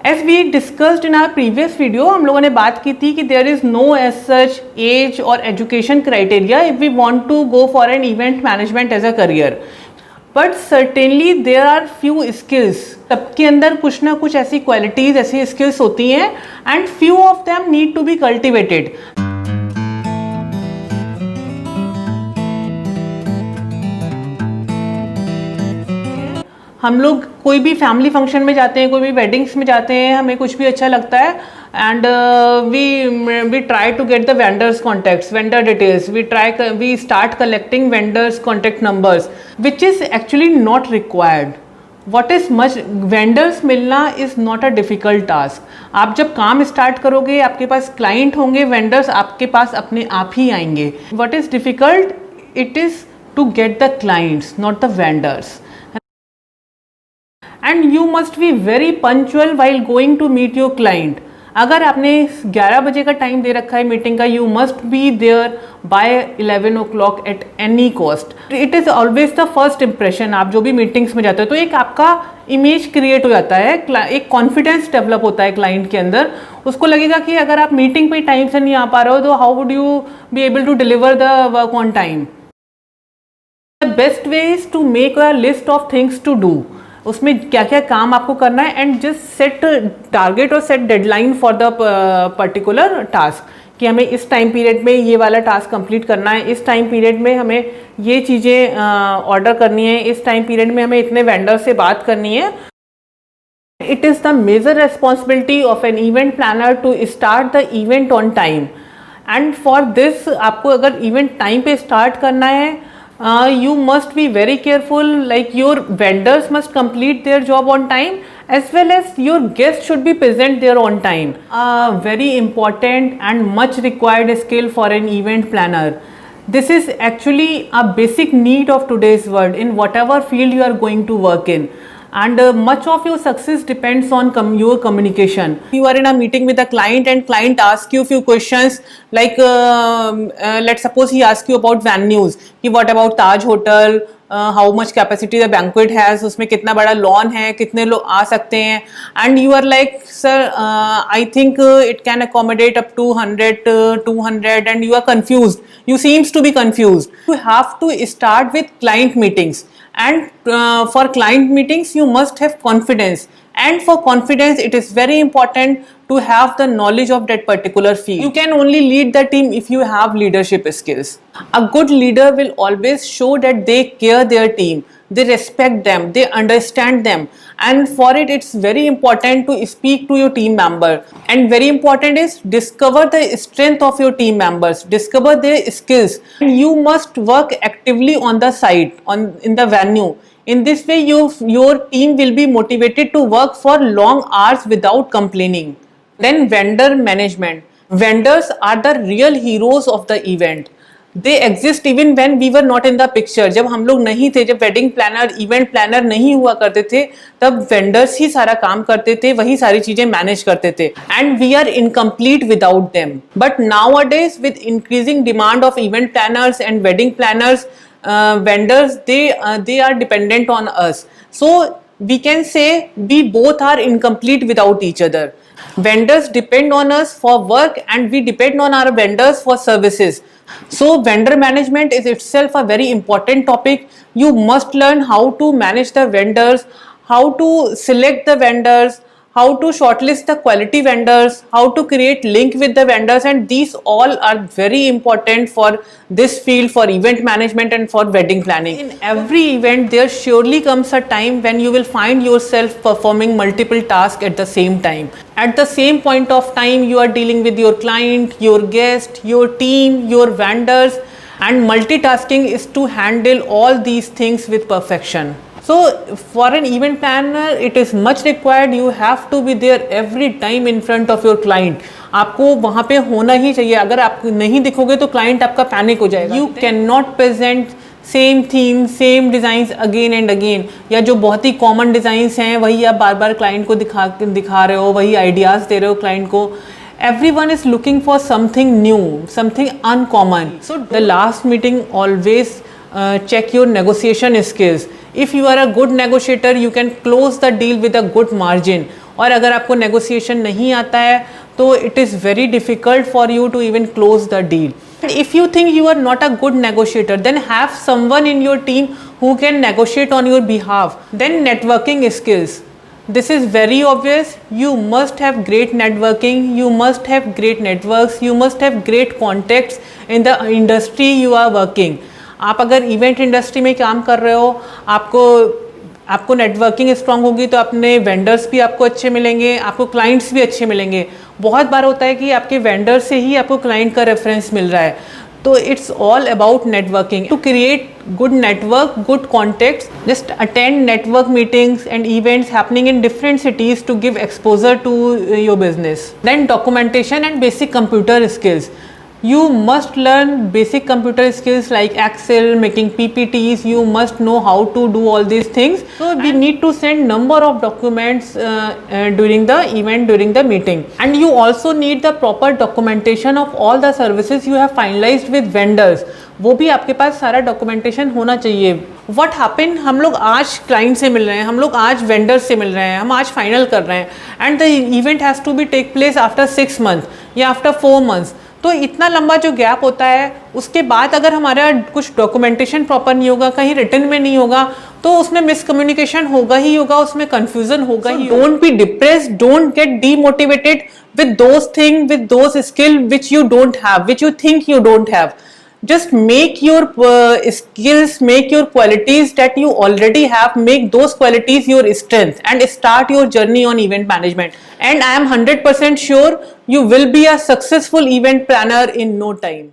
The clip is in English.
As we discussed in our previous video, हम लोगों ने बात की थी कि there is no as such age or education criteria if we want to go for an event management as a career. But certainly there are few skills. सबके अंदर कुछ ना कुछ ऐसी qualities, ऐसी skills होती हैं and few of them need to be cultivated. हम लोग कोई भी फैमिली फंक्शन में जाते हैं, कोई भी वेडिंग्स में जाते हैं, हमें कुछ भी अच्छा लगता है and we try to get the vendors contacts, vendor details, we start collecting vendors contact numbers which is actually not required. What is much vendors मिलना is not a difficult task. आप जब काम स्टार्ट करोगे आपके पास client होंगे, vendors आपके पास अपने आप ही आएंगे. What is difficult? It is to get the clients, not the vendors. And you must be very punctual while going to meet your client. अगर आपने 11 बजे का टाइम दे रखा है मीटिंग का, you must be there by 11 o'clock at any cost. It is always the first impression. आप जो भी मीटिंग्स में जाते हो तो एक आपका इमेज क्रिएट हो जाता है, एक कॉन्फिडेंस डेवलप होता है क्लाइंट के अंदर. उसको लगेगा कि अगर आप मीटिंग पे टाइम से नहीं आ पा रहे हो तो how would you be able to deliver the work on time. The best way is to make a list of things to do. उसमें क्या क्या काम आपको करना है एंड जस्ट सेट टारगेट और set deadline for the particular task कि हमें इस टाइम पीरियड में ये वाला टास्क कंप्लीट करना है, इस टाइम पीरियड में हमें ये चीज़ें ऑर्डर करनी है, इस टाइम पीरियड में हमें इतने वेंडर से बात करनी है. It is the major responsibility of an event planner to start the event on time. And for this आपको अगर इवेंट टाइम पे स्टार्ट करना है, you must be very careful, like your vendors must complete their job on time as well as your guests should be present there on time. A very important and much required skill for an event planner. This is actually a basic need of today's world in whatever field you are going to work in. And much of your success depends on your communication. You are in a meeting with a client and client asks you few questions like let's suppose he asks you about venues. What about Taj Hotel? How much capacity the banquet has? उसमें कितना बड़ा lawn है, कितने लोग आ सकते हैं? And you are like, sir, I think it can accommodate up to 200, and you are confused. You seems to be confused. You have to start with client meetings. And for client meetings you must have confidence, and for confidence it is very important to have the knowledge of that particular field. You can only lead the team if you have leadership skills. A good leader will always show that they care their team, they respect them, they understand them, and for it it's very important to speak to your team member. And very important is discover the strength of your team members, discover their skills. You must work actively on the site, in the venue. In this way your team will be motivated to work for long hours without complaining. Then vendor management. Vendors are the real heroes of the event. They exist even when we were not in the picture. जब हम लोग नहीं थे, जब wedding planner, event planner नहीं हुआ करते थे, तब वेंडर्स ही सारा काम करते थे, वही सारी चीजें मैनेज करते थे. And we are incomplete without them. But nowadays with increasing demand of event planners and wedding planners, vendors they are dependent on us. So we can say we both are incomplete without each other. Vendors depend on us for work and we depend on our vendors for services. So vendor management is itself a very important topic. You must learn how to manage the vendors, how to select the vendors, how to shortlist the quality vendors, how to create link with the vendors, and these all are very important for this field, for event management and for wedding planning. In every event there surely comes a time when you will find yourself performing multiple tasks at the same time. At the same point of time you are dealing with your client, your guest, your team, your vendors, and multitasking is to handle all these things with perfection. So for an event planner it is much required. You have to be there every time in front of your client. आपको वहाँ पे होना ही चाहिए. अगर आप नहीं दिखोगे तो client आपका पैनिक हो जाएगा. You cannot present same theme, same designs again and again, या जो बहुत ही कॉमन डिज़ाइंस हैं वही आप बार बार क्लाइंट को दिखा रहे हो, वही आइडियाज़ दे रहे हो क्लाइंट को. Everyone is looking for something new, something uncommon. So the last meeting always check your negotiation skills. If you are a good negotiator, you can close the deal with a good margin. और अगर आपको negotiation नहीं आता है तो it is very difficult for you to even close the deal. If you think you are not a good negotiator, then have someone in your team who can negotiate on your behalf. Then networking skills. This is very obvious. You must have great networking. You must have great networks. You must have great contacts in the industry you are working. आप अगर event industry में काम कर रहे हो, आपको networking strong होगी तो अपने वेंडर्स भी आपको अच्छे मिलेंगे, आपको क्लाइंट्स भी अच्छे मिलेंगे. बहुत बार होता है कि आपके वेंडर से ही आपको क्लाइंट का रेफरेंस मिल रहा है. तो it's all about networking. To create good network, good contacts, just attend network meetings and events happening in different cities to give exposure to your business. Then documentation and basic computer skills. You must learn basic computer skills like Excel, making PPTs. You must know how to do all these things. So we need to send number of documents during the event, during the meeting. And you also need the proper documentation of all the services you have finalized with vendors. वो भी आपके पास सारा documentation होना चाहिए. What happen, हम लोग आज client से मिल रहे हैं, हम लोग आज वेंडर से मिल रहे हैं, हम आज फाइनल कर रहे हैं, and the event has to be take place after 6 months या आफ्टर 4 months. तो इतना लंबा जो गैप होता है, उसके बाद अगर हमारा कुछ डॉक्यूमेंटेशन प्रॉपर नहीं होगा, कहीं रिटन में नहीं होगा, तो उसमें मिसकम्युनिकेशन होगा ही होगा, उसमें कंफ्यूजन होगा ही. Don't be depressed, don't get demotivated with those things, with those skill which you don't have, which you think you don't have. Just make your skills, make your qualities that you already have, make those qualities your strength and start your journey on event management. And I am 100% sure you will be a successful event planner in no time.